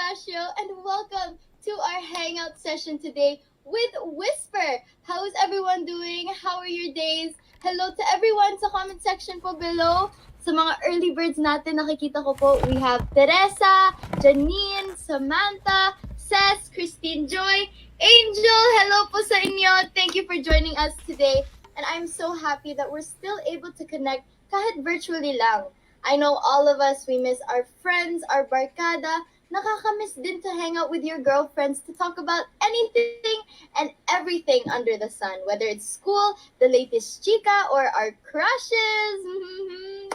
Ignacio, and welcome to our hangout session today with Whisper. How's everyone doing? How are your days? Hello to everyone sa comment section po below. Sa mga early birds natin, nakikita ko po, we have Teresa, Janine, Samantha, Cess, Christine Joy, Angel. Hello po sa inyo. Thank you for joining us today. And I'm so happy that we're still able to connect kahit virtually lang. I know all of us, we miss our friends, our barkada. Nakakamiss din to hang out with your girlfriends to talk about anything and everything under the sun, whether it's school, the latest chika, or our crushes.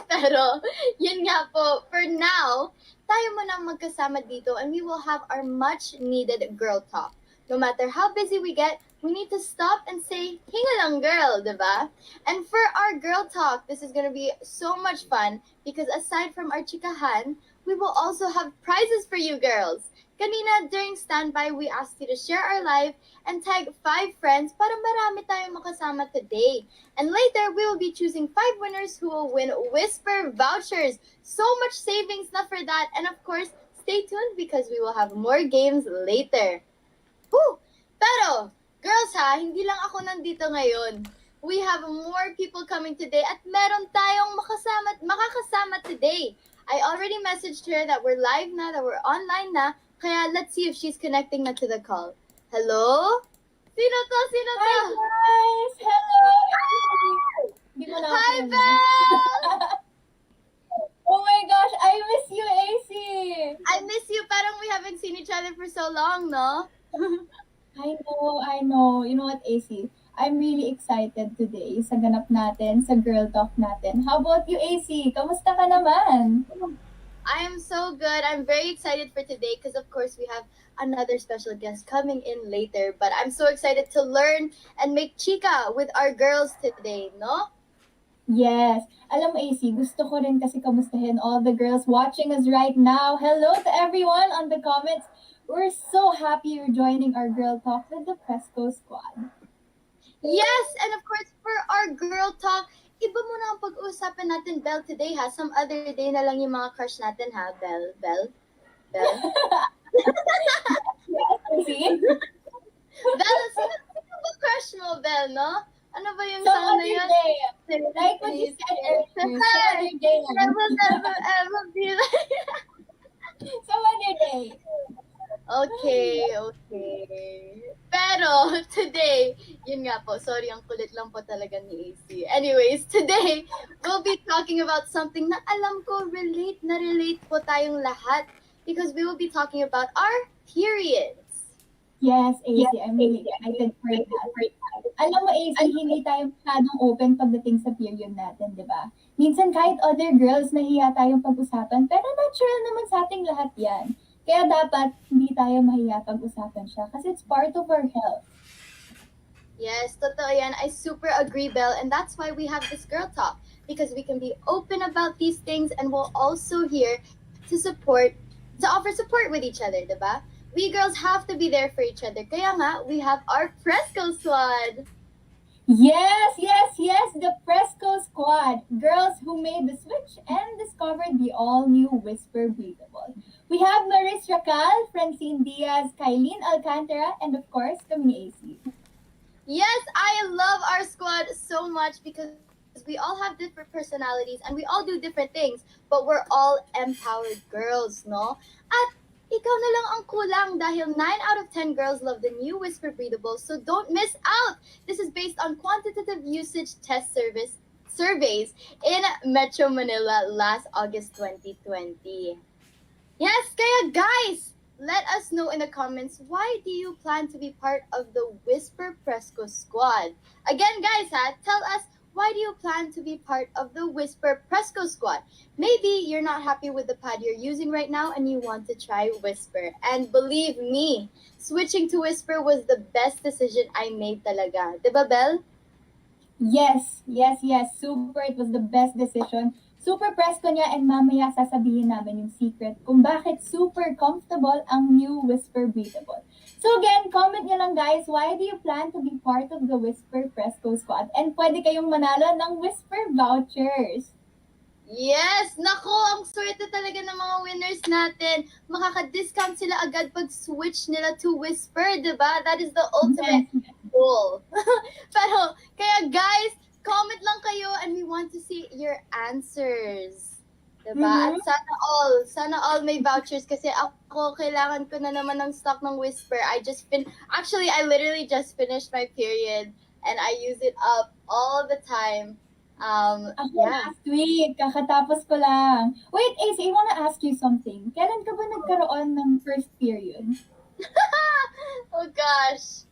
Pero, yun nga po, for now, tayo muna magkasama dito and we will have our much needed girl talk. No matter how busy we get, we need to stop and say, hinga lang girl, diba? And for our girl talk, this is gonna be so much fun because aside from our chikahan, we will also have prizes for you girls. Kanina, during standby, we asked you to share our live and tag 5 friends para marami tayong makasama today. And later, we will be choosing 5 winners who will win Whisper vouchers. So much savings na for that. And of course, stay tuned because we will have more games later. Woo! Pero, girls ha, hindi lang ako nandito ngayon. We have more people coming today at meron tayong makakasama today. I already messaged her that we're live na, that we're online na, kaya let's see if she's connecting na to the call. Hello? Sino to? Hi guys! Hello! Hi, Belle! Oh my gosh, I miss you, AC! I miss you, parang we haven't seen each other for so long, no? I know. You know what, AC? I'm really excited today sa ganap natin, sa girl talk natin. How about you, AC? Kamusta ka naman? I am so good. I'm very excited for today because, of course, we have another special guest coming in later. But I'm so excited to learn and make chika with our girls today, no? Yes. Alam mo, AC, gusto ko rin kasi kamustahin all the girls watching us right now. Hello to everyone on the comments. We're so happy you're joining our girl talk with the Fresco squad. Yes, and of course, for our girl talk, iba muna ang pag-uusapan natin, Belle, today ha. Some other day na lang yung mga crush natin ha, Belle. Yes, AC. Belle, sino ba crush mo, Belle, no? Ano ba yung Some song na other yun? day. Like what you said earlier. Some other day. I will never ever be like... Some other day. Okay. Pero, today, yun nga po, sorry, ang kulit lang po talaga ni AC. Anyways, today, we'll be talking about something na alam ko relate po tayong lahat because we will be talking about our periods. Yes, AC, I'm really excited for that. Alam mo, AC, hindi tayo masyadong open pagdating sa period natin, di ba? Minsan kahit other girls, nahiya tayong pag-usapan, pero natural naman sa ating lahat yan. Kaya dapat hindi tayo mahiya pag-usapan siya kasi it's part of our health. Yes, totoo yan. I super agree, Belle. And that's why we have this girl talk. Because we can be open about these things and we're also here to offer support with each other, diba? We girls have to be there for each other. Kaya nga, we have our Fresco squad. Yes, the Fresco squad. Girls who made the switch and discovered the all-new Whisper Breathable. We have Maris Racal, Francine Diaz, Kylene Alcantara, and of course, kami AC. Yes, I love our squad so much because we all have different personalities and we all do different things, but we're all empowered girls, no? At ikaw na lang ang kulang dahil 9 out of 10 girls love the new Whisper Breathable, so don't miss out! This is based on quantitative usage test surveys in Metro Manila last August 2020. Yes, kaya guys, let us know in the comments, why do you plan to be part of the Whisper Fresco squad? Again, guys, tell us, why do you plan to be part of the Whisper Fresco squad? Maybe you're not happy with the pad you're using right now and you want to try Whisper. And believe me, switching to Whisper was the best decision I made talaga. Diba, Belle? Yes. Super. It was the best decision. Super Fresco niya and mamaya sasabihin namin yung secret kung bakit super comfortable ang new Whisper Breathable. So again, comment nyo lang guys, why do you plan to be part of the Whisper Fresco squad? And pwede kayong manalo ng Whisper vouchers. Yes! Nako, ang swerte talaga ng mga winners viewers natin, makaka-discount sila agad pag switch nila to Whisper, diba? That is the ultimate Yes. goal. Pero, kaya guys, comment lang kayo and we want to see your answers. Diba? At Mm-hmm. sana all may vouchers kasi ako, kailangan ko na naman ng stock ng Whisper. Actually, I literally just finished my period and I use it up all the time. Ako Yeah. last week, kakatapos ko lang. Wait, AC, I wanna ask you something. Kailan ka ba nagkaroon ng first period? Oh gosh.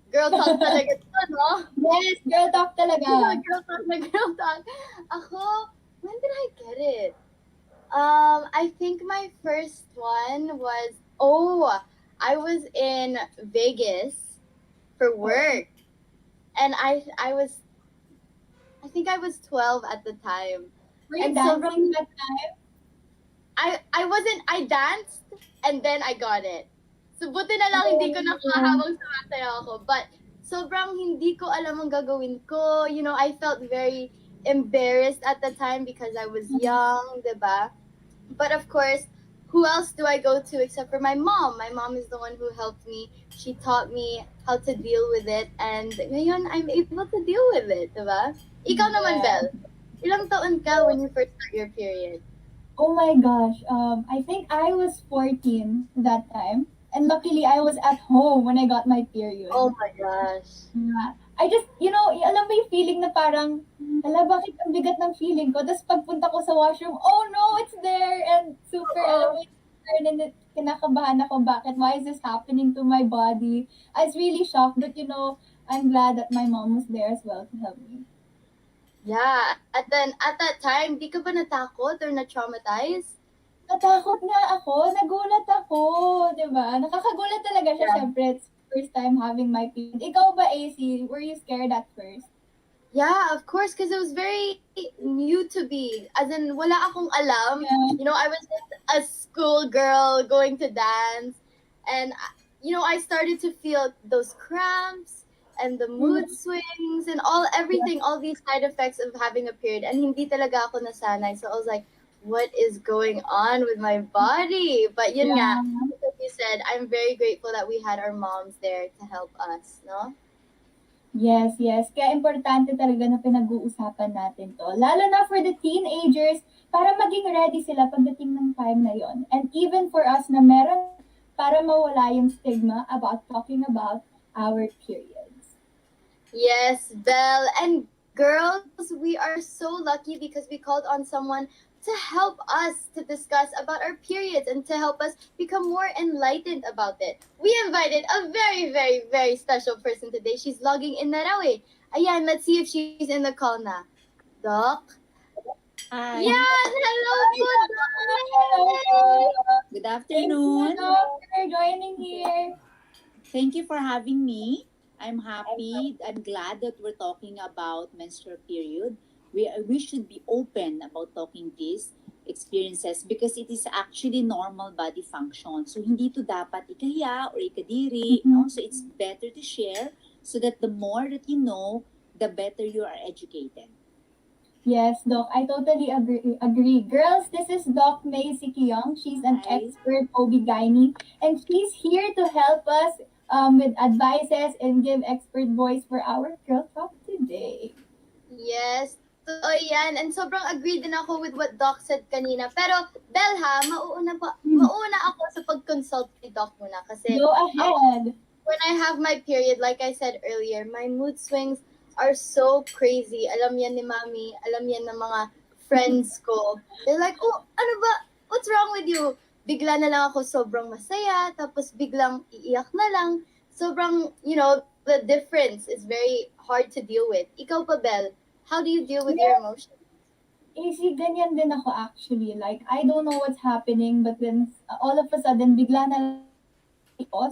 Girl talk talaga to, no? Yes, girl talk talaga. Girl talk na girl talk. Ako, when did I get it? I think my first one was, I was in Vegas for work. And I think I was 12 at the time. Were you And dancing that time? I danced and then I got it. So buti na lang hindi ko nakuha habang sumasayaw ako. But sobrang hindi ko alam ang gagawin ko. You know, I felt very embarrassed at the time because I was young, diba? But of course, who else do I go to except for my mom? My mom is the one who helped me. She taught me how to deal with it. And ngayon, I'm able to deal with it, diba? Ikaw naman, Belle. Ilang taon ka when you first got your period? Oh my gosh. I think I was 14 that time. And luckily, I was at home when I got my period. Oh my gosh. Yeah. I just, alam mo yung feeling na parang, bakit ang bigat ng feeling ko? Tapos pagpunta ko sa washroom, oh no, it's there! And super, alam mo yung kinakabahan ako, why is this happening to my body? I was really shocked, but I'm glad that my mom was there as well to help me. Yeah. At that time, di ka ba natakot or na-traumatized? Natakot nga ako, nagulat ako, di ba? Nakakagulat talaga siya, syempre, it's first time having my period. Ikaw ba, AC? Were you scared at first? Yeah, of course, because it was very new to me. As in, wala akong alam. Yeah. You know, I was just a school girl going to dance. And, I started to feel those cramps and the mood swings and everything, all these side effects of having a period. And hindi talaga ako nasanay. So I was like, what is going on with my body? But yun nga, like you said, I'm very grateful that we had our moms there to help us, no? Yes, yes. Kaya importante talaga na pinag-uusapan natin to. Lalo na for the teenagers, para maging ready sila pagdating ng time na yon. And even for us na meron, para mawala yung stigma about talking about our periods. Yes, Belle. And girls, we are so lucky because we called on someone to help us to discuss about our periods and to help us become more enlightened about it. We invited a very, very, very special person today. She's logging in na raw eh. Ayan, let's see if she's in the call na. Doc? Hi. Yan! Hello po, Doc! Good Thank afternoon. you, Doc, for joining here. Thank you for having me. I'm happy. I'm glad that we're talking about menstrual period. We should be open about talking these experiences because it is actually normal body function. So hindi to dapat ikahiya or ikadiri, no? So it's better to share so that the more that you know, the better you are educated. Yes, Doc, I totally agree. Girls, this is Doc May Sikiyong. She's an Hi. expert OB-GYN, and she's here to help us with advices and give expert voice for our Girl Talk today. Yes. So, yan. And sobrang agree din ako with what Doc said kanina. Pero, Belle ha, mauna ako sa pag-consult ni Doc muna. Kasi, Go ahead. when I have my period, like I said earlier, my mood swings are so crazy. Alam yan ni Mami, alam yan ng mga friends ko. They're like, oh, ano ba? What's wrong with you? Bigla na lang ako sobrang masaya, tapos biglang iiyak na lang. Sobrang, the difference is very hard to deal with. Ikaw pa, Belle, how do you deal with your emotions? Easy, ganyan din ako actually. Like, I don't know what's happening, but then all of a sudden, bigla na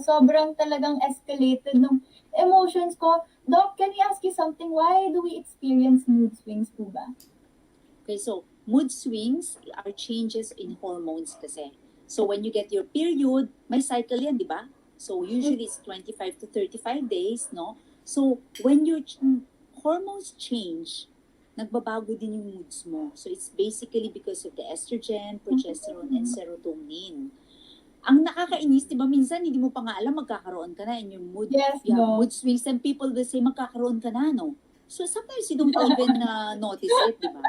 sobrang talagang escalated ng emotions ko. Doc, can we ask you something? Why do we experience mood swings po ba? Okay, so mood swings are changes in hormones kasi. So when you get your period, may cycle yan, di ba? So usually it's 25 to 35 days, no? So when your hormones change, nagbabago din yung moods mo. So it's basically because of the estrogen, progesterone, and serotonin. Ang nakakainis, di ba, minsan hindi mo pa nga alam magkakaroon ka na in yung mood, Yes, mood swings, and people will say magkakaroon ka na, no? So sometimes you don't even notice it, di ba?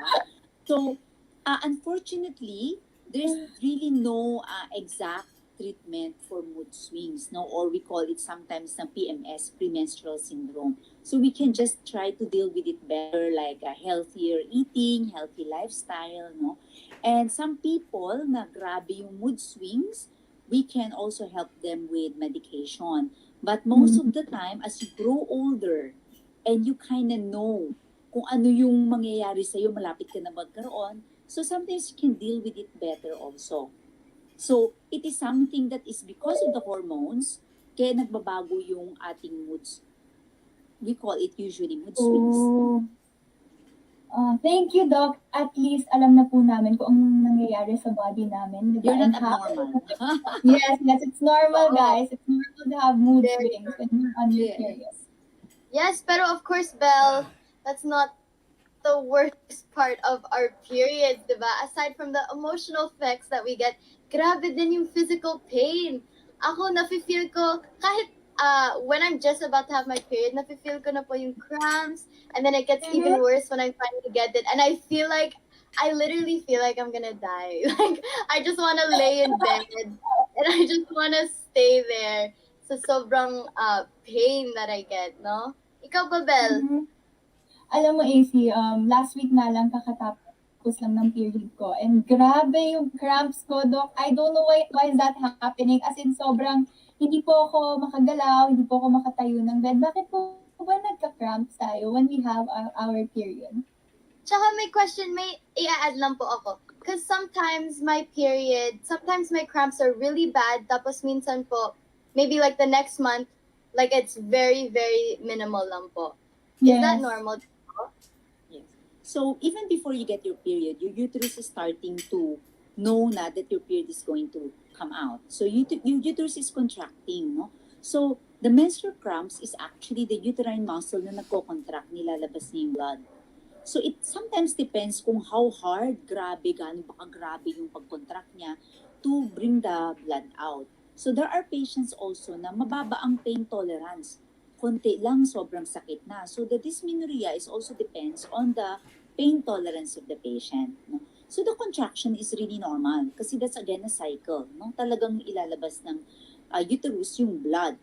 So, unfortunately, there's really no exact treatment for mood swings, no? Or we call it sometimes na PMS, premenstrual syndrome. So we can just try to deal with it better, like a healthier eating, healthy lifestyle, no? And some people na grabe yung mood swings, we can also help them with medication. But most of the time, as you grow older and you kind of know kung ano yung mangyayari sa'yo, malapit ka na magkaroon, so sometimes you can deal with it better also. So, it is something that is because of the hormones, kaya nagbabago yung ating moods. We call it usually mood swings. Oh. Thank you, Doc. At least alam na po namin kung anong nangyayari sa body namin. Di ba? You're And not abnormal. Yes, it's normal, Oo. guys. It's normal to have mood Yes. swings when you're on your Yes. period. Yes, pero of course, Belle, that's not the worst part of our periods, diba? Aside from the emotional effects that we get, grabe din yung physical pain. Ako, nafe-feel ko, kahit when I'm just about to have my period, nafe-feel ko na po yung cramps, and then it gets even worse when I finally get it, and I literally feel like I'm gonna die. Like, I just wanna lay in bed, and I just wanna stay there sa sobrang pain that I get, no? Ikaw ba, Belle? Alam mo, AC, last week na lang kakatapos lang ng period ko. And grabe yung cramps ko, Doc. I don't know why is that happening. As in, sobrang hindi po ako makagalaw, hindi po ako makatayo ng bed. Bakit po ba nagka-cramps tayo when we have our period? Tsaka may question, may i-add lang po ako. Because sometimes my cramps are really bad, tapos minsan po, maybe like the next month, like it's very, very minimal lang po. Is that normal? Yes. So, even before you get your period, your uterus is starting to know na that your period is going to come out. So, your uterus is contracting, no? So, the menstrual cramps is actually the uterine muscle na nagko-contract, nilalabas niya yung blood. So, it sometimes depends kung how hard, gaano ba grabe yung pag-contract niya to bring the blood out. So, there are patients also na mababa ang pain tolerance. Konti lang, sobrang sakit na. So, the dysmenorrhea is also depends on the pain tolerance of the patient. No? So, the contraction is really normal kasi that's again a cycle. No? Talagang ilalabas ng uterus yung blood.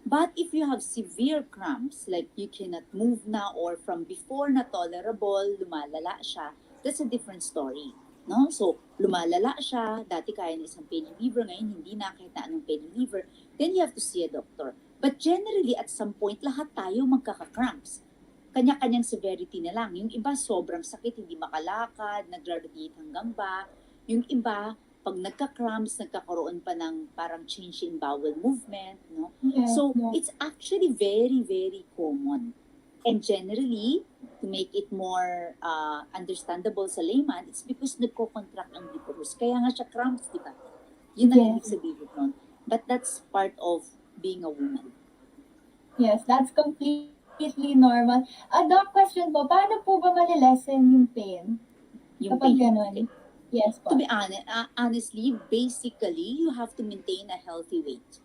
But if you have severe cramps, like you cannot move na or from before na tolerable, lumalala siya, that's a different story. No? So, lumalala siya, dati kaya na isang pain reliever, ngayon hindi na kahit na anong pain reliever, then you have to see a doctor. But generally, at some point, lahat tayo magkaka-cramps. Kanya-kanyang severity na lang. Yung iba, sobrang sakit, hindi makalakad, nag-radiate hanggang ba. Yung iba, pag nagka-cramps, nagkakaroon pa ng parang change in bowel movement. No? Yes, So, yes. it's actually very, very common. And generally, to make it more understandable sa layman, it's because nagko-contract ang uterus. Kaya nga siya cramps, di ba? Yun ang Yes. ibig sabihin nun. But that's part of being a woman. Yes, that's completely normal. Doc, question po, paano po ba malilesen yung pain? Yung Kapag pain. ganun. Okay. Yes po. To be honest, honestly, basically, you have to maintain a healthy weight.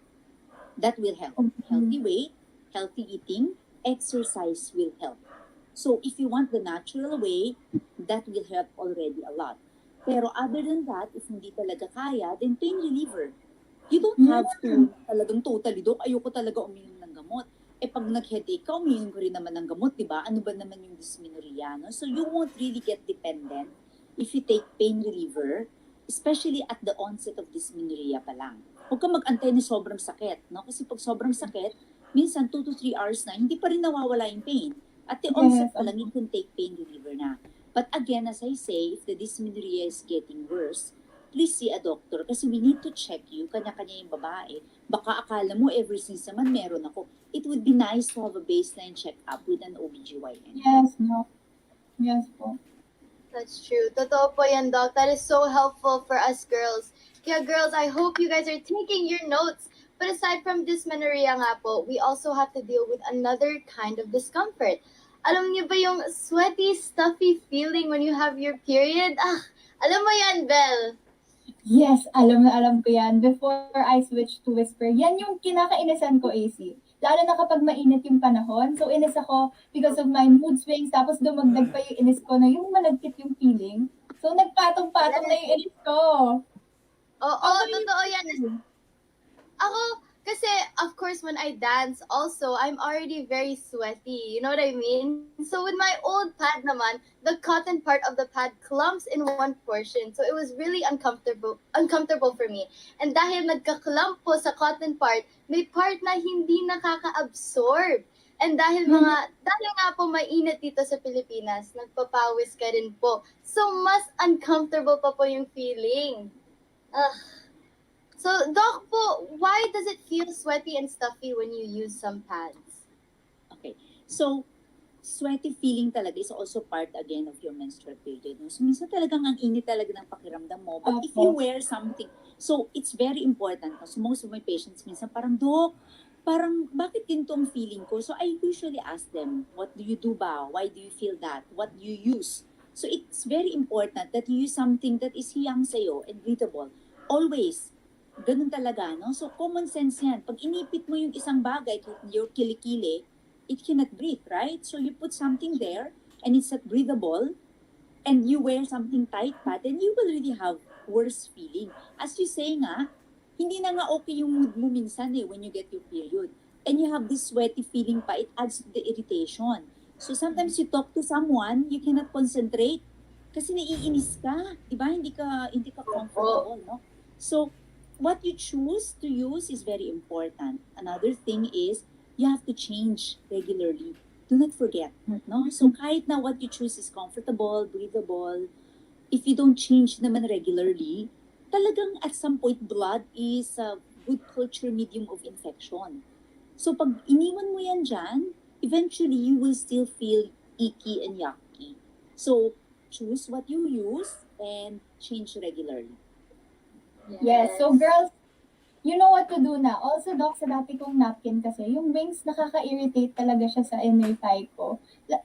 That will help. Healthy weight, healthy eating, exercise will help. So, if you want the natural way, that will help already a lot. Pero other than that, if hindi talaga kaya, then pain reliever. You don't have to talagang totally, Dok, ayoko talaga uminom ng gamot. Pag nag-headache ka, uminom ko rin naman ng gamot, di ba? Ano ba naman yung dysmenorrhea, no? So, you won't really get dependent if you take pain reliever, especially at the onset of dysmenorrhea pa lang. Huwag ka mag-antay na sobrang sakit, no? Kasi pag sobrang sakit, minsan 2 to 3 hours na, hindi pa rin nawawala yung pain. At the onset pa lang, you can take pain reliever na. But again, as I say, if the dysmenorrhea is getting worse, please see a doctor kasi we need to check you, kanya-kanya yung babae. Baka akala mo every since naman meron ako. It would be nice to have a baseline check-up with an OBGYN. Yes, no. Yes po. That's true. Totoo po yan, Doc. That is so helpful for us girls. Kaya girls, I hope you guys are taking your notes. But aside from dysmenorrhea nga po, we also have to deal with another kind of discomfort. alam niyo ba yung sweaty, stuffy feeling when you have your period? Alam mo yan, Belle. Yes, alam na alam ko yan. Before I switch to Whisper, yan yung kinakainisan ko, AC. Lalo na kapag mainit yung panahon. So, inis ako because of my mood swings. Tapos, dumagdag pa yung inis ko na yung malagkit yung feeling. So, nagpatong-patong na yung inis ko. Oo, Ano yung totoo yan. Ako, kasi, of course, when I dance, also, I'm already very sweaty. You know what I mean? So, with my old pad naman, the cotton part of the pad clumps in one portion. So, it was really uncomfortable for me. And dahil nagka-clump po sa cotton part, may part na hindi nakaka-absorb. And dahil dahil nga po mainit dito sa Pilipinas, nagpapawis ka rin po. So, mas uncomfortable pa po yung feeling. So, Doc po, why does it feel sweaty and stuffy when you use some pads? Okay. So, sweaty feeling talaga is also part again of your menstrual period. No? So, minsan talagang ang init talaga ng pakiramdam mo. But if you wear something, so it's very important. No? So, most of my patients minsan parang, Doc, parang bakit ganito ang feeling ko? So, I usually ask them, what do you do ba? Why do you feel that? What do you use? So, it's very important that you use something that is hiyang sa'yo and breathable. Always. Ganun talaga, no? So, common sense yan. Pag inipit mo yung isang bagay, your kilikili, it cannot breathe, right? So, you put something there, and it's not breathable, and you wear something tight pa, then you will really have worse feeling. As you say nga, hindi na nga okay yung mood mo minsan when you get your period. And you have this sweaty feeling pa, it adds to the irritation. So, sometimes you talk to someone, you cannot concentrate, kasi naiinis ka, di ba? Hindi ka comfortable, no? So, what you choose to use is very important. Another thing is, you have to change regularly. Do not forget, no? So, kahit na what you choose is comfortable, breathable, if you don't change naman regularly, talagang at some point, blood is a good culture medium of infection. So, pag iniwan mo yan dyan, eventually, you will still feel icky and yucky. So, choose what you use and change regularly. Yes. So, girls, you know what to do na. Also, Doc, sa dati kong napkin kasi, yung wings, nakaka-irritate talaga siya sa inner thigh ko. Yes.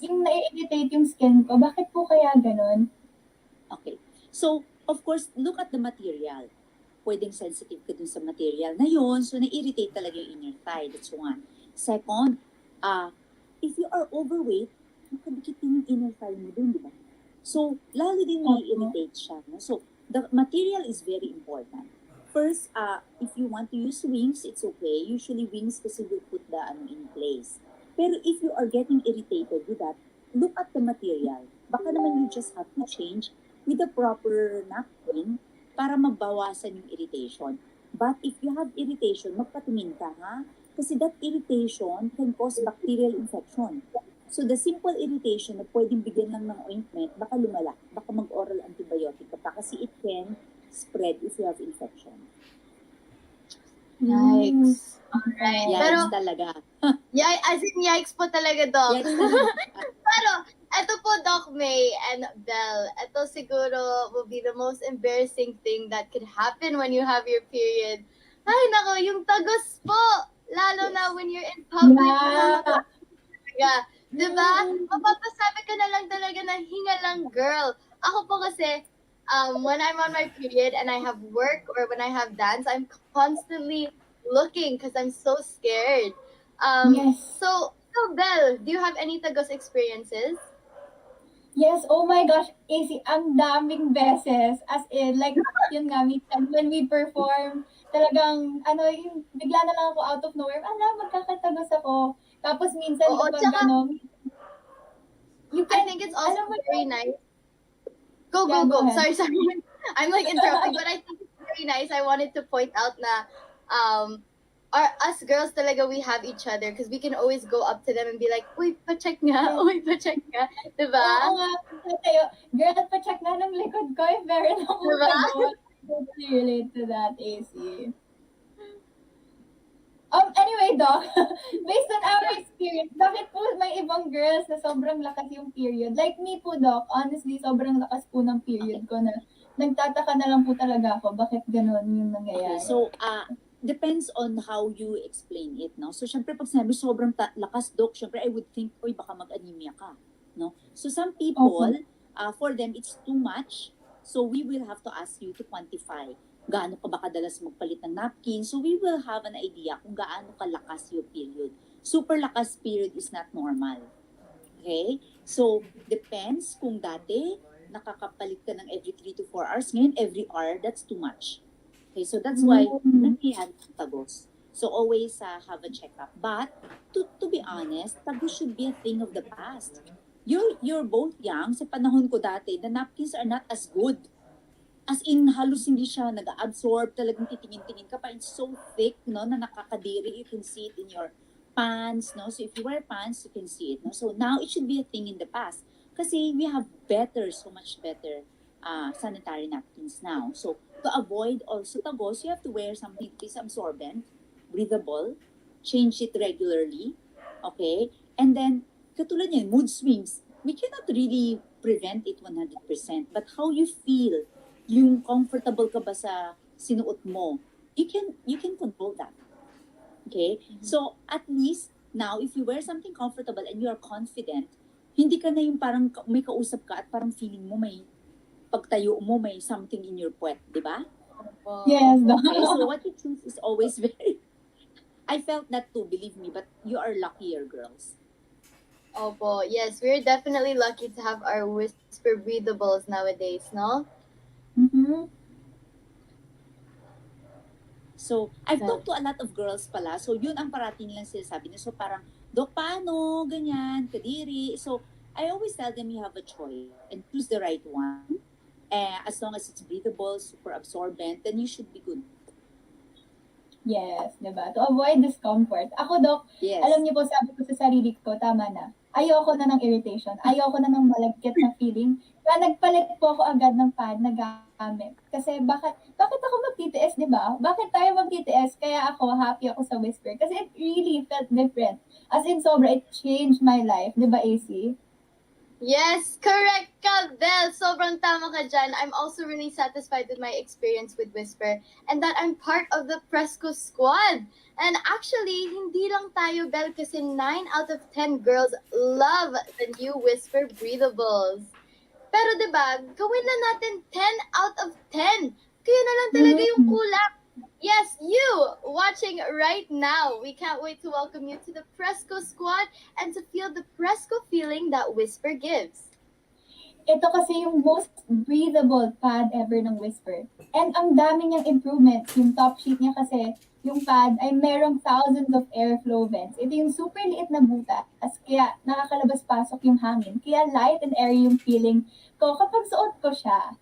Yung nai-irritate yung skin ko, bakit po kaya ganun? Okay. So, of course, look at the material. Pwedeng sensitive ka dun sa material na yun. So, na-irritate talaga yung inner thigh. That's one. Second, if you are overweight, nakadikit din yung inner thigh mo dun, di ba? So, lalo din na-irritate siya. No? So, the material is very important. First, if you want to use wings, it's okay. Usually, wings kasi will put the in place. Pero if you are getting irritated with that, look at the material. Baka naman you just have to change with the proper napkin para mabawasan yung irritation. But if you have irritation, magpatingin ka, ha? Kasi that irritation can cause bacterial infection. So the simple irritation na pwedeng bigyan lang ng ointment, baka lumala, baka mag-oral antibiotic ka pa kasi it can spread if you have infection. Yikes. Alright. Yikes Pero, talaga. as in yikes po talaga, Doc. Yikes talaga. Pero, eto po, Doc May and Belle, eto siguro will be the most embarrassing thing that could happen when you have your period. Ay, nako, yung tagos po. Lalo na when you're in public. Yeah. Diba? Mapapasabi ka na lang talaga na hinga lang, girl. Ako po kasi, when I'm on my period and I have work or when I have dance, I'm constantly looking because I'm so scared. Yes. So, Belle, do you have any tagos experiences? Yes, oh my gosh, AC, ang daming beses. As in, like, yun nga, minsan, when we perform, talagang, yung, bigla na lang ako out of nowhere, magkakatagos ako. Tapos minsan, Oo, kapag, tsaka, you I can, think it's also mo very nice. Go, Yeah, go, go go. ahead. Sorry. I'm like interrupting, but I think it's very nice. I wanted to point out na, us girls talaga, we have each other because we can always go up to them and be like, uy, pa-check nga, uy, pa-check nga. Diba? Oo nga, tayo, girl, pa-check na ng likod ko if meron akong Diba? tagos. Totally relate to that, AC. Anyway, Doc, based on our experience, bakit po may ibang girls na sobrang lakas yung period? Like me po, Doc, honestly, sobrang lakas po ng period ko na nagtataka na lang po talaga ako bakit ganun yung nangyayari. Okay, so depends on how you explain it, no? So, syempre, pag sinabi sobrang lakas, Doc, syempre, I would think, oy, baka mag-anemia ka, no? So, some people, for them, it's too much. So, we will have to ask you to quantify gaano ka ba kadalas magpalit ng napkin. So, we will have an idea kung gaano kalakas yung period. Super lakas period is not normal. Okay? So, depends kung dati, nakakapalit ka ng every 3 to 4 hours. Ngayon, every hour, that's too much. Okay, so that's why naghihan ng tagos. So always have a checkup. But to be honest, tagos should be a thing of the past. You're both young. Sa panahon ko dati, the napkins are not as good. As in, halos hindi siya nag-absorb. Talagang titingin-tingin ka pa. It's so thick, no, na nakakadiri. You can see it in your pants, no? So if you wear pants, you can see it, no? So now it should be a thing in the past. Kasi we have so much better sanitary napkins now. So to avoid also tagos, you have to wear something that is absorbent, breathable, change it regularly, okay? And then, katulad niyan, mood swings. We cannot really prevent it 100%, but how you feel, yung comfortable ka ba sa sinuot mo, you can control that. Okay? So, at least, now, if you wear something comfortable and you are confident, hindi ka na yung parang may kausap ka at parang feeling mo may pagtayo mo may something in your puwet, di ba? Yes. Okay, so what you choose is always very... I felt that too, believe me, but you are luckier, girls. Opo, yes, we're definitely lucky to have our whisper breathables nowadays, no? So, I've talked to a lot of girls pala. So, yun ang parating nilang sinasabi niya. So, parang, Dok, paano? Ganyan, kadiri. So, I always tell them you have a choice and choose the right one. As long as it's breathable, super absorbent, then you should be good. Yes, diba? To avoid discomfort. Ako, Doc, Yes. alam niyo po, sabi ko sa sarili ko, tama na. Ayoko na ng irritation. Ayoko na ng malagkit na feeling. Kaya nagpalit po ako agad ng pad na gamit. Kasi bakit ako magtitiis, di ba? Bakit tayo magtitiis? Kaya ako, happy ako sa Whisper. Kasi it really felt different. As in, sobra, it changed my life. Di ba, AC? Yes, correct ka, Belle. Sobrang tama ka dyan. I'm also really satisfied with my experience with Whisper and that I'm part of the Fresco squad. And actually, hindi lang tayo, Belle, kasi 9 out of 10 girls love the new Whisper breathables. Pero diba, gawin na natin 10 out of 10. Kaya na lang talaga yung kulang. Yes, you watching right now. We can't wait to welcome you to the Fresco squad and to feel the Fresco feeling that Whisper gives. Ito kasi yung most breathable pad ever ng Whisper. And ang dami niyang improvements. Yung top sheet niya kasi, yung pad ay merong thousands of airflow vents. Ito yung super liit na butas, kaya nakakalabas-pasok yung hangin. Kaya light and airy yung feeling ko kapag suot ko siya.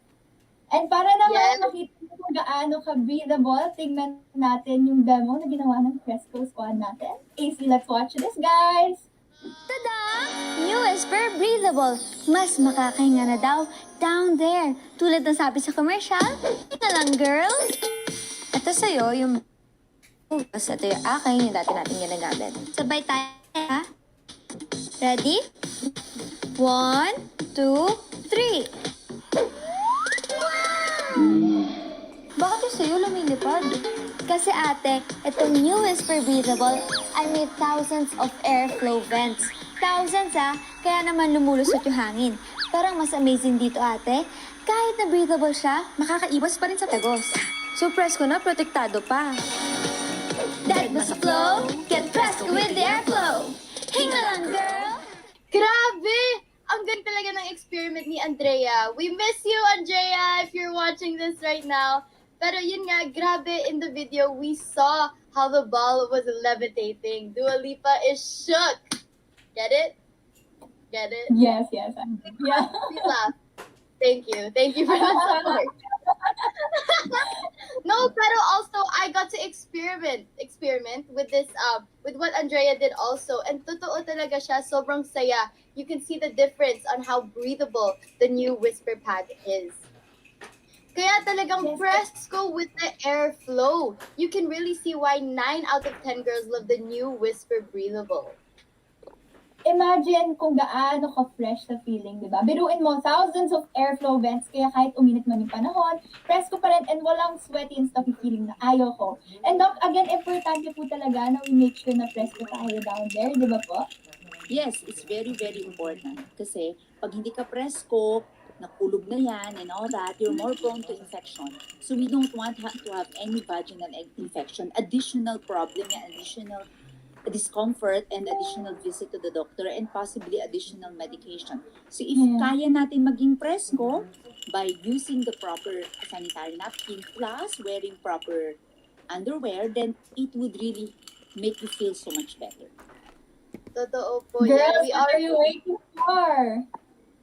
And para naman makita mo kung gaano ka-breathable, tingnan natin yung demo na ginawa ng Fresco squad natin. AC, let's watch this, guys! Tada! New Whisper Breathable. Mas makakahinga na daw down there. Tulad ng sabi sa commercial. Hinga lang, girl. Ito sa'yo, yung... Tapos ito yung akin, yung dati natin ginagamit. Sabay tayo, ha? Ready? 1, 2, 3. Bakit yung sa'yo lumilipad? Kasi ate, itong new Whisper Breathable ay may thousands of airflow vents. Thousands kaya naman lumulusot yung hangin. Pero ang mas amazing dito ate, kahit na breathable siya, makakaiwas pa rin sa tagos. So press ko na, protektado pa. That was a flow, get pressed with the airflow. Hinga lang, girl! Grabe! Ang ganda talaga ng experiment ni Andrea. We miss you, Andrea, if you're watching this right now. Pero yun nga, grabe, in the video, we saw how the ball was levitating. Dua Lipa is shook. Get it? Get it? Yes. Yeah. We laugh. Thank you. Thank you for the support. No, pero also, I got to experiment with this, with what Andrea did also. And totoo talaga siya, sobrang saya. You can see the difference on how breathable the new Whisper Pad is. Kaya talagang Fresco with the airflow. You can really see why 9 out of 10 girls love the new Whisper Breathable. imagine kung gaano ka-fresh sa feeling, di ba? Biruin mo, thousands of airflow vents, kaya kahit uminit man yung panahon, presko pa rin and walang sweaty and stuffy feeling na ayaw ko. And Doc, again, importante po talaga na we make sure na presko tayo down there, di ba po? Yes, it's very, very important. Kasi pag hindi ka presko, nakulog na yan and all that, you're more prone to infection. So we don't want to have any vaginal infection, additional problem, additional discomfort and additional visit to the doctor and possibly additional medication. So if kaya natin maging presko by using the proper sanitary napkin plus wearing proper underwear, then it would really make you feel so much better. Totoo po. Girls, Yeah, we what are you waiting for?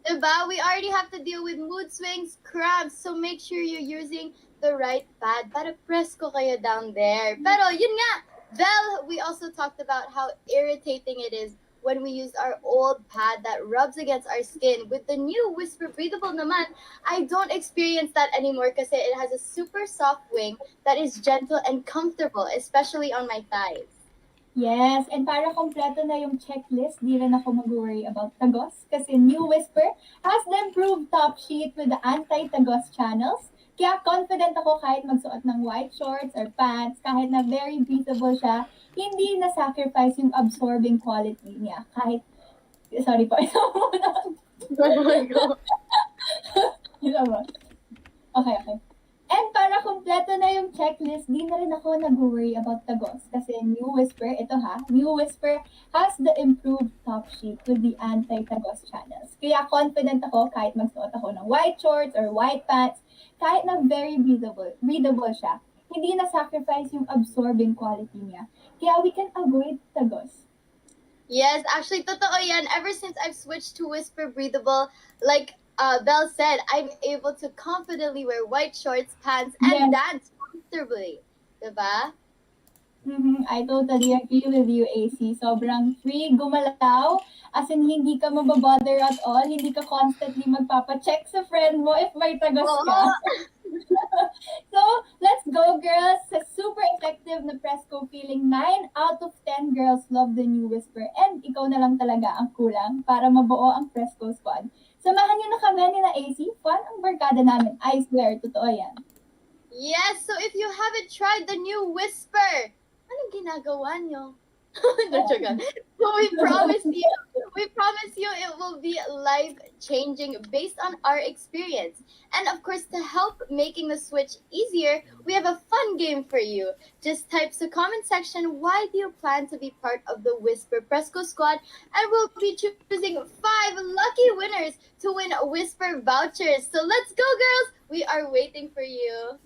Diba? We already have to deal with mood swings, cramps, so make sure you're using the right pad para presko kayo down there. Pero yun nga, Belle, we also talked about how irritating it is when we use our old pad that rubs against our skin. With the new Whisper Breathable naman, I don't experience that anymore kasi it has a super soft wing that is gentle and comfortable, especially on my thighs. Yes, and para kompleto na yung checklist, di rin ako mag-worry about tagos kasi New Whisper has the improved top sheet with the anti-tagos channels. Kaya confident ako kahit magsuot ng white shorts or pants, kahit na very breathable siya, hindi na-sacrifice yung absorbing quality niya. Kahit, sorry po, isa muna. Oh my God. Isa mo. Okay. And para kompleto na yung checklist, di na rin ako nag-worry about tagos. Kasi New Whisper, ito ha, New Whisper has the improved top sheet with the anti-tagos channels. Kaya confident ako kahit magsuot ako ng white shorts or white pants, kahit na very breathable siya, hindi na sacrifice yung absorbing quality niya. Kaya we can avoid tagos. Yes, actually, totoo yan. Ever since I've switched to Whisper Breathable, like Belle said, I'm able to confidently wear white shorts, pants, and dance comfortably. Diba? I totally agree with you, AC. Sobrang free gumalaw. As in, hindi ka mababother at all. Hindi ka constantly magpapacheck sa friend mo if may tagos ka. So, let's go, girls. Sa super effective na Presco feeling, 9 out of 10 girls love the New Whisper. And ikaw na lang talaga ang kulang para mabuo ang Presco squad. Samahan niyo na kami nila AC. Fun ang barkada namin. I swear, totoo yan. Yes, so if you haven't tried the New Whisper, anong ginagawa nyo? No, joke lang. So we promise you it will be life-changing based on our experience. And of course, to help making the switch easier, we have a fun game for you. Just type sa comment section, why do you plan to be part of the Whisper Presco squad? And we'll be choosing 5 lucky winners to win Whisper vouchers. So let's go, girls! We are waiting for you.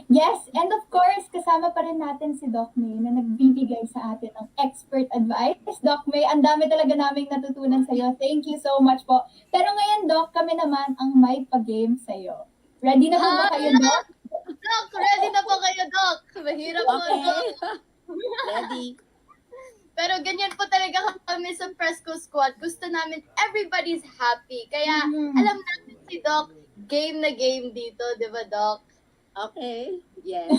Yes, and of course, kasama pa rin natin si Doc May na nagbibigay sa atin ng expert advice. Doc May, ang dami talaga naming natutunan sa'yo. Thank you so much po. Pero ngayon, Doc, kami naman ang may pag-game sa'yo. Ready na po ba kayo, Doc? Doc, ready na po kayo, Doc. Mahirap po, Doc. Ready. Pero ganyan po talaga kami sa Presco Squad. Gusto namin everybody's happy. Kaya alam natin si Doc, game na game dito, di ba, Doc? Okay. Yes.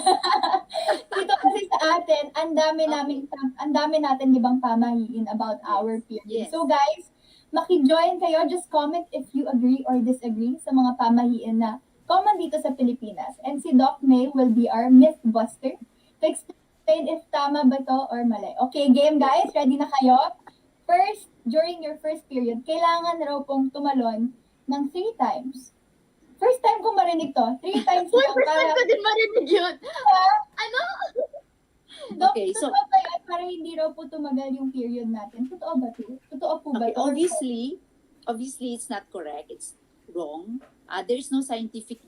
Dito kasi sa atin, ang dami natin ibang pamahiin about our period. Yes. So guys, maki-join kayo. Just comment if you agree or disagree sa mga pamahiin na common dito sa Pilipinas. And si Doc May will be our myth buster to explain if tama ba to or mali. Okay, game guys. Ready na kayo? First, during your first period, kailangan raw pong tumalon ng 3 times. First time ko marinig to. 3 times Uy, lang. first time ko din marinig yun. Ano? Doc, Okay, so- totoo ba yan? Para hindi raw po tumagal yung period natin. Totoo ba to? Totoo po ba Okay, to? obviously it's not correct. It's wrong. There's no scientific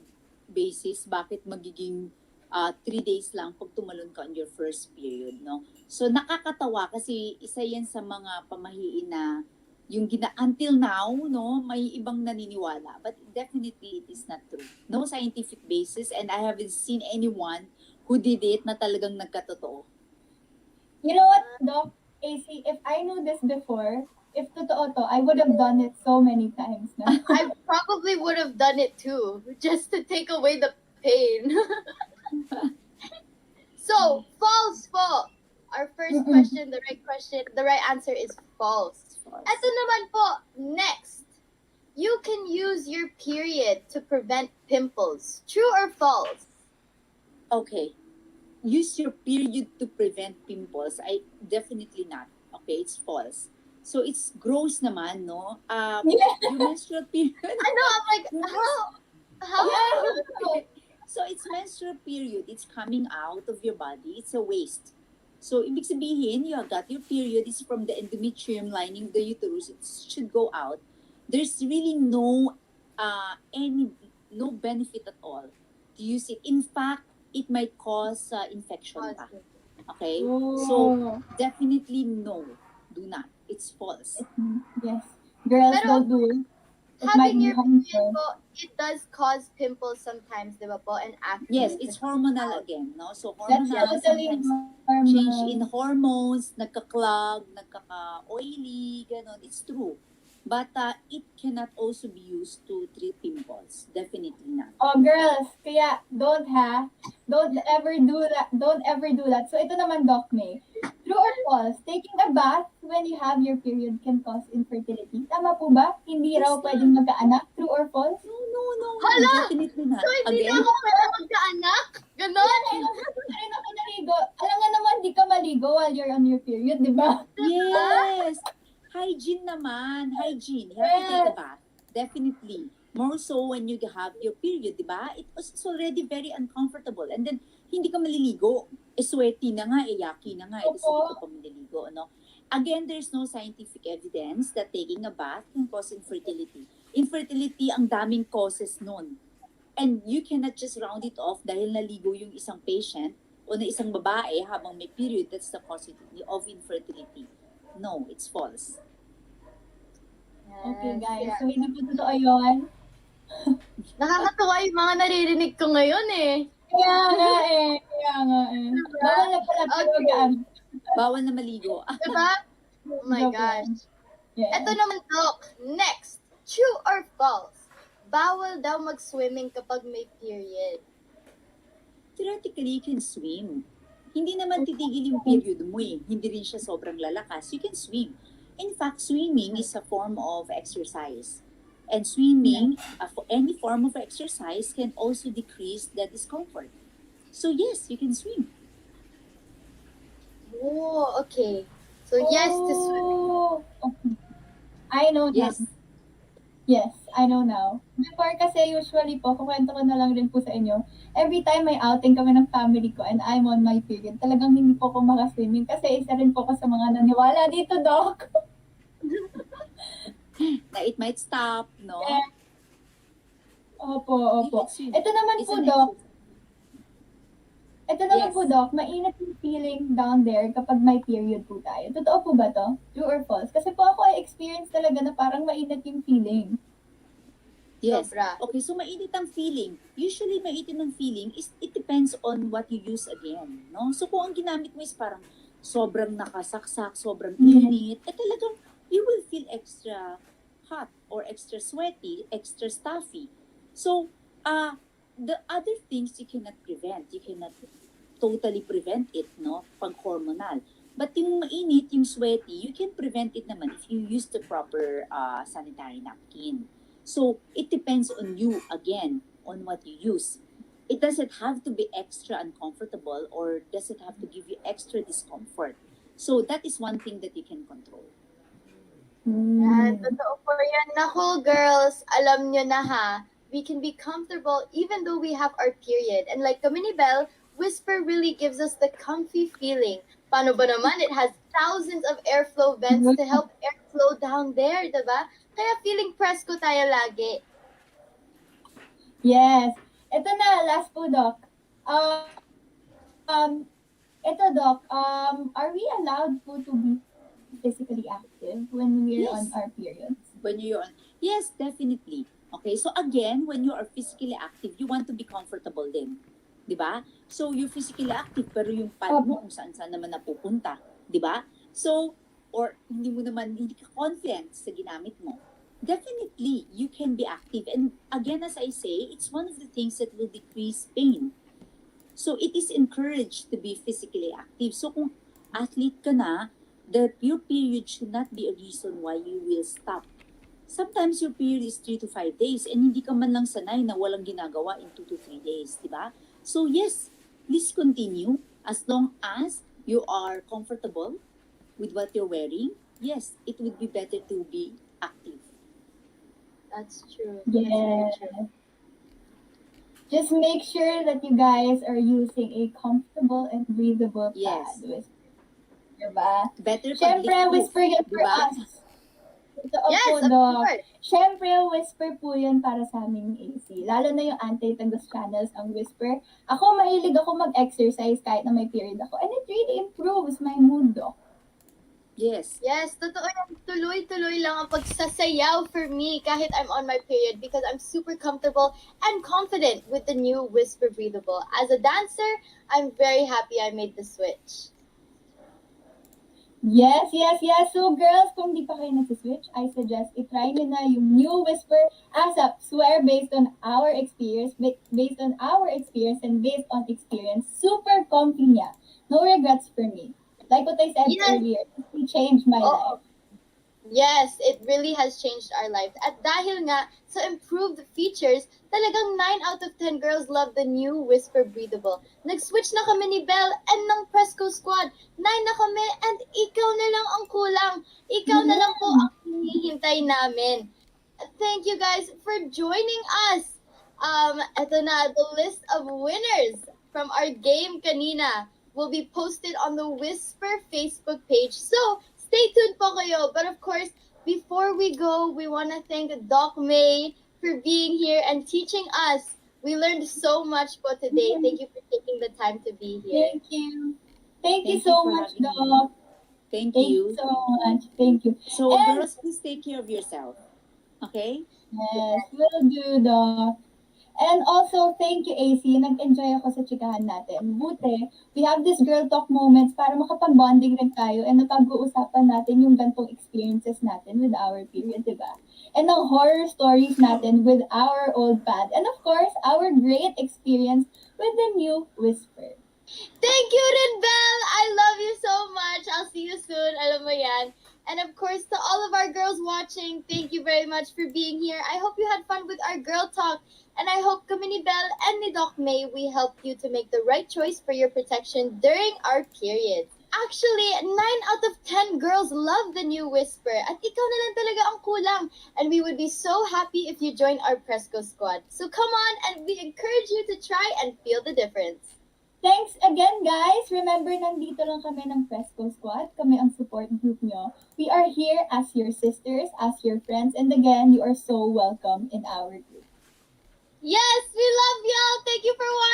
basis bakit magiging 3 days lang pag tumalon ka on your first period, no? So nakakatawa kasi isa yan sa mga pamahiin na yung until now, no, may ibang naniniwala. But definitely it is not true. No scientific basis and I haven't seen anyone who did it na talagang nagkatotoo. You know what, Doc? AC, if I knew this before, if totoo to, I would have done it so many times na. I probably would have done it too, just to take away the pain. So, false po. Our first question, the right question. The right answer is false. False. Ito naman po, next. You can use your period to prevent pimples. True or false? Okay. Use your period to prevent pimples. I definitely not. Okay, it's false. So it's gross naman, no? Your menstrual period. I know, I'm like, how? Yeah. So it's menstrual period. It's coming out of your body. It's a waste. So ibig sabihin, you have got your period. It's from the endometrium lining of the uterus. It should go out. There's really no no benefit at all to use it. In fact, it might cause infection pa. Okay? So Oh. definitely no. Do not. It's false. Yes. Girls, Pero, don't do it. It might Having be your period harmful. po, it does cause pimples sometimes, di ba po? And acne. Yes, it's hormonal again, no? So That's hormonal totally sometimes normal. change in hormones, nagka-clog, nagkaka-oily, ganon. It's true. But it cannot also be used to treat pimples. Definitely not. Oh, girls, kaya don't ever do that. Don't ever do that. So ito naman, Doc May. True or false? Taking a bath when you have your period can cause infertility. Tama po ba? Hindi raw pwedeng magkaanak. True or false? No. Hala! Definitely not. So, hindi Again, na ako pwede magkaanak? Ganon? Rin ako naligo. Alam nga naman, di ka maligo while you're on your period, di ba? yes! Hygiene naman. Hygiene. You have to take a bath. Definitely. More so when you have your period, di ba? It's already very uncomfortable. And then, hindi ka maliligo. Sweaty na nga, yucky na nga. Tapos hindi ka pa maliligo, no? Again, there's no scientific evidence that taking a bath can cause infertility. Infertility, ang daming causes nun. And you cannot just round it off dahil naligo yung isang patient o na isang babae habang may period. That's the cause of infertility. No, it's false. Okay, guys. Yes. So, hindi po totoo yun. Nakakatuwa yung mga naririnig ko ngayon eh. Kaya nga eh. Bawal na pala tayo Okay. mag-ano. Bawal na maligo. Diba? Oh my Joke gosh. lang. Yeah. Ito naman, Doc. Next. True or false? Bawal daw mag-swimming kapag may period. Theoretically, you can swim. Hindi naman titigil yung period mo eh. Hindi rin siya sobrang lalakas. You can swim. In fact, swimming is a form of exercise. And swimming, any form of exercise can also decrease the discomfort. So yes, you can swim. Oh, okay. So, yes to swimming. Oh, okay. I know Yes. now. Yes, I know now. Before kasi usually po, kukwento ko na lang rin po sa inyo, every time may outing kami ng family ko and I'm on my period, talagang hindi po ako maka-swimming kasi isa rin po ako sa mga naniwala dito, Doc. Na it might stop, no? Yeah. Opo. You can swim. Ito naman It's po, an Doc. exercise. Ito naman Yes. po, Doc, mainit yung feeling down there kapag may period po tayo. Totoo po ba to? True or false? Kasi po ako ay experience talaga na parang mainit yung feeling. Yes. Sobra. Okay, so mainit ang feeling. Usually, mainit ang feeling is it depends on what you use again, no? So kung ang ginamit mo is parang sobrang nakasaksak, sobrang init, talagang you will feel extra hot or extra sweaty, extra stuffy. So, the other things you cannot prevent. You cannot totally prevent it, no? Pag hormonal. But yung mainit, yung sweaty, you can prevent it naman if you use the proper sanitary napkin. So, it depends on you, again, on what you use. It doesn't have to be extra uncomfortable or does it have to give you extra discomfort. So, that is one thing that you can control. Yan, totoo po yan. Naku, girls, alam nyo na ha, we can be comfortable even though we have our period. And like kami ni Belle, Whisper really gives us the comfy feeling. Paano ba naman? It has thousands of airflow vents to help airflow down there, diba? Kaya feeling presko tayo lagi. Yes. Ito na, last po, Doc. Ito, Doc, are we allowed po to be physically active when we're Yes. on our periods? When you're on, yes, definitely. Okay, so again, when you are physically active, you want to be comfortable din. Di ba? So, you're physically active, pero yung pad mo kung saan-saan naman napupunta. Di ba? So, or hindi ka confident sa ginamit mo. Definitely, you can be active. And again, as I say, it's one of the things that will decrease pain. So, it is encouraged to be physically active. So, kung athlete ka na, your period should not be a reason why you will stop. Sometimes your period is 3 to 5 days and hindi ka man lang sanay na walang ginagawa in 2 to 3 days, di ba? So yes, please continue as long as you are comfortable with what you're wearing. Yes, it would be better to be active. That's true. Yes. That's very true. Just make sure that you guys are using a comfortable and breathable pad. Yes. Diba? Better Siyempre, pag-leak whisper yan for diba? us. Totoo Yes, po, of Doc. course. Siyempre, whisper po yan para sa aming AC. Lalo na yung anti-tagos channels ang whisper. Ako, mahilig ako mag-exercise kahit na may period ako. And it really improves my mood, Doc. Yes. Yes, totoo yan. Tuloy-tuloy lang ang pagsasayaw for me kahit I'm on my period because I'm super comfortable and confident with the new Whisper Breathable. As a dancer, I'm very happy I made the switch. Yes, yes, yes. So, girls, kung di pa kayo nagsiswitch, I suggest i-try nyo na yung new Whisper as a swear based on our experience, based on our experience and based on experience. Super comfy niya. No regrets for me. Like what I said Yes. earlier, it changed my life. Yes, it really has changed our life. At dahil nga sa improved features, talagang 9 out of 10 girls love the new Whisper Breathable. Nag-switch na kami ni Belle and ng Presco Squad. 9 na kami and ikaw na lang ang kulang. Ikaw na lang po ang hinihintay namin. Thank you guys for joining us. Ito na, the list of winners from our game kanina will be posted on the Whisper Facebook page. So, stay tuned po kayo. But of course, before we go, we want to thank Doc May for being here and teaching us. We learned so much po today. Thank you for taking the time to be here. Thank you. Thank you Thank so you for much, having me. Doc. Thank Thank you. you so much. Thank you. So, And- girls, please take care of yourself. Okay? Yes, will do, Doc. And also, thank you, AC. Nag-enjoy ako sa chikahan natin. Buti, we have this girl talk moments para makapag-bonding rin tayo and napag-uusapan natin yung gantong experiences natin with our period, di ba? And ang horror stories natin with our old pad. And of course, our great experience with the new Whisper. Thank you rin, Belle! I love you so much. I'll see you soon. Alam mo yan. And of course, to all of our girls watching, thank you very much for being here. I hope you had fun with our girl talk. And I hope kami ni Belle and ni Doc May, we helped you to make the right choice for your protection during our period. Actually, 9 out of 10 girls love the new Whisper. At ikaw na lang talaga ang kulang. And we would be so happy if you join our Presco Squad. So come on, and we encourage you to try and feel the difference. Thanks again, guys! Remember, nandito lang kami ng Fresco Squad. Kami ang support group nyo. We are here as your sisters, as your friends, and again, you are so welcome in our group. Yes, we love y'all. Thank you for watching.